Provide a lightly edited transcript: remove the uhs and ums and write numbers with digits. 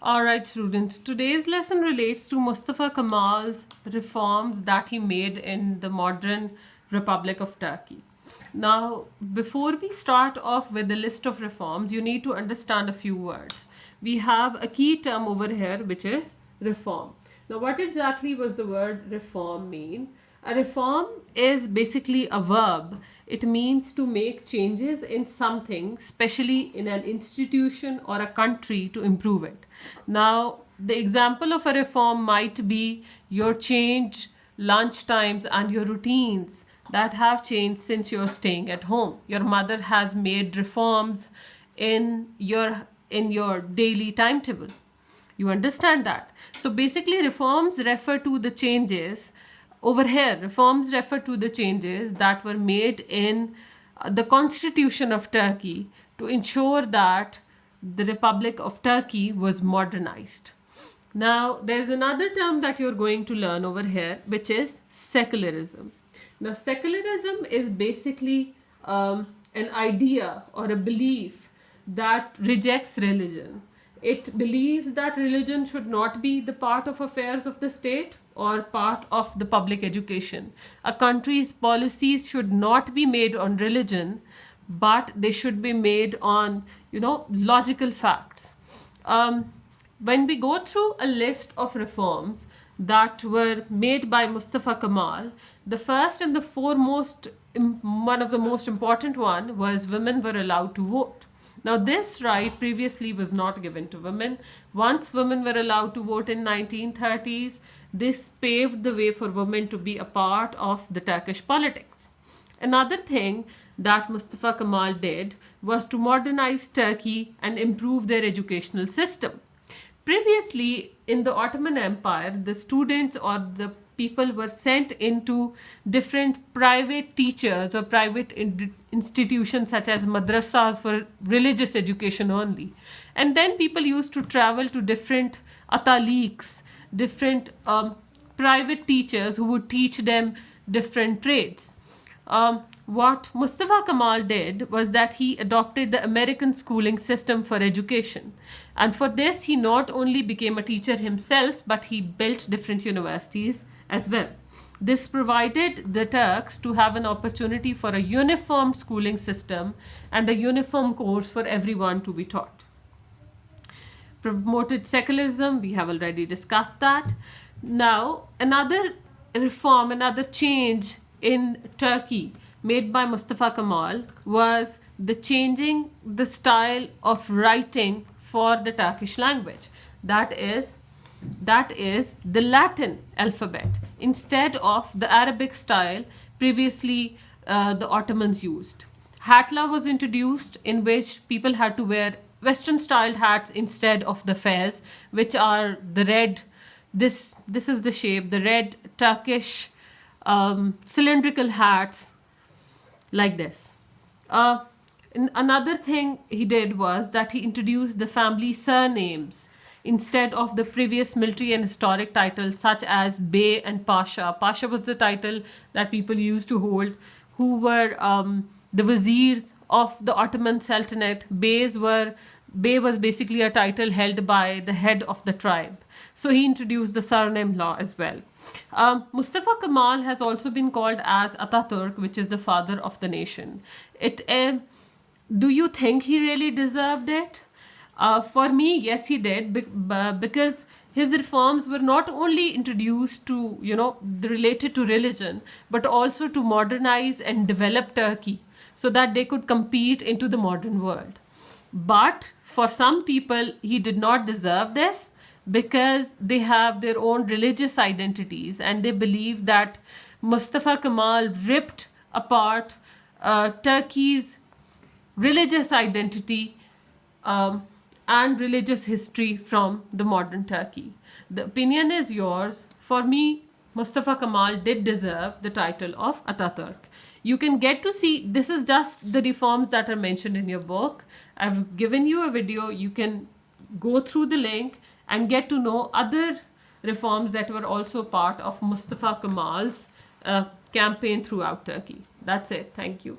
Alright students, today's lesson relates to Mustafa Kemal's reforms that he made in the modern Republic of Turkey. Now, before we start off with the list of reforms, you need to understand a few words. We have a key term over here which is reform. Now, what exactly was the word reform mean? A reform is basically a verb. It means to make changes in something, especially in an institution or a country, to improve it. Now, the example of a reform might be your changed lunch times and your routines that have changed since you're staying at home. Your mother has made reforms in your daily timetable. You understand that? So basically reforms refer to the changes over here. Reforms refer to the changes that were made in the Constitution of Turkey to ensure that the Republic of Turkey was modernized. Now, there's another term that you're going to learn over here, which is secularism. Now, secularism is basically an idea or a belief that rejects religion. It believes that religion should not be the part of affairs of the state or part of the public education. A country's policies should not be made on religion, but they should be made on, logical facts. When we go through a list of reforms that were made by Mustafa Kemal, the first and the foremost, one of the most important one was women were allowed to vote. Now, this right previously was not given to women. Once women were allowed to vote in 1930s, this paved the way for women to be a part of the Turkish politics. Another thing that Mustafa Kemal did was to modernize Turkey and improve their educational system. Previously, in the Ottoman Empire, the students or the people were sent into different private teachers or private institutions such as madrasas for religious education only. And then people used to travel to different ataliqs, different private teachers who would teach them different trades. What Mustafa Kemal did was that he adopted the American schooling system for education. And for this, he not only became a teacher himself, but he built different universities as well. This provided the Turks to have an opportunity for a uniform schooling system and a uniform course for everyone to be taught. Promoted secularism, we have already discussed that. Now, another reform, another change in Turkey made by Mustafa Kemal was the changing the style of writing for the Turkish language. That is the Latin alphabet instead of the Arabic style previously the Ottomans used. Hatla was introduced, in which people had to wear Western styled hats instead of the fez, which are the red. This is the shape, the red Turkish cylindrical hats like this. Another thing he did was that he introduced the family surnames instead of the previous military and historic titles such as Bey and Pasha. Pasha was the title that people used to hold, who were the viziers of the Ottoman Sultanate. Bey was basically a title held by the head of the tribe. So he introduced the surname law as well. Mustafa Kemal has also been called as Ataturk, which is the father of the nation. Do you think he really deserved it? For me, yes, he did, because his reforms were not only introduced to, related to religion, but also to modernize and develop Turkey so that they could compete into the modern world. But for some people, he did not deserve this because they have their own religious identities and they believe that Mustafa Kemal ripped apart Turkey's religious identity and religious history from the modern Turkey. The opinion is yours. For me, Mustafa Kemal did deserve the title of Ataturk. You can get to see, this is just the reforms that are mentioned in your book. I've given you a video. You can go through the link and get to know other reforms that were also part of Mustafa Kemal's campaign throughout Turkey. That's it. Thank you.